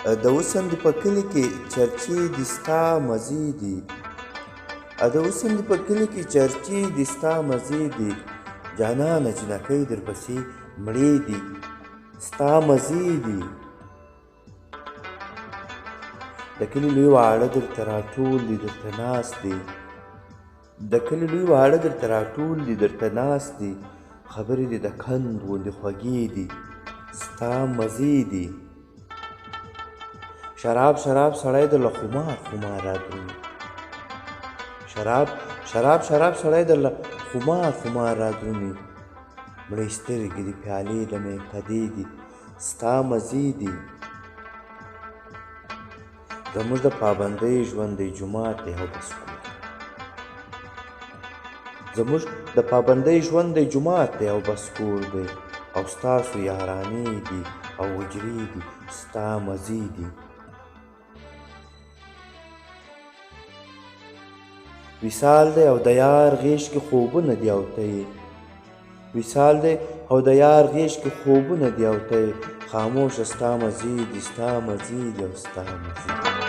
د حسن دې په کلي کې چرچې دي ستا مزې دي د حسن دې په کلي کې چرچې دي ستا مزې دي جانانه جنکۍ درپسې مړې دي ستا مزې دي د کلي لوی واړه درته راټول دي درته ناست دي د کلي لوی واړه درته راټول دي درته ناست دي خبرې دې د کند غوندې خوږې دي ستا مزې دي شراب شراب سړی درله خمار خمار رادرومي شراب سړی درله خمار خمار رادرومي مړې سترګې دي پیالې د میکدې دي ستا مزې دي زموږ د پابندۍ ژوند دی جومات دی او بس کور زموږ د پابندۍ ژوند دی جومات دی او بس کور دی او ستاسو یارانې دي او حجرې دي ستا مزې دي وصال دی او د یار غیږ کې خوبونه دي او ته یې وصال دی او د یار غیږ کې خوبونه دي او ته یې خاموشه ستا مزې دي ستا مزې دي او ستا مزې دي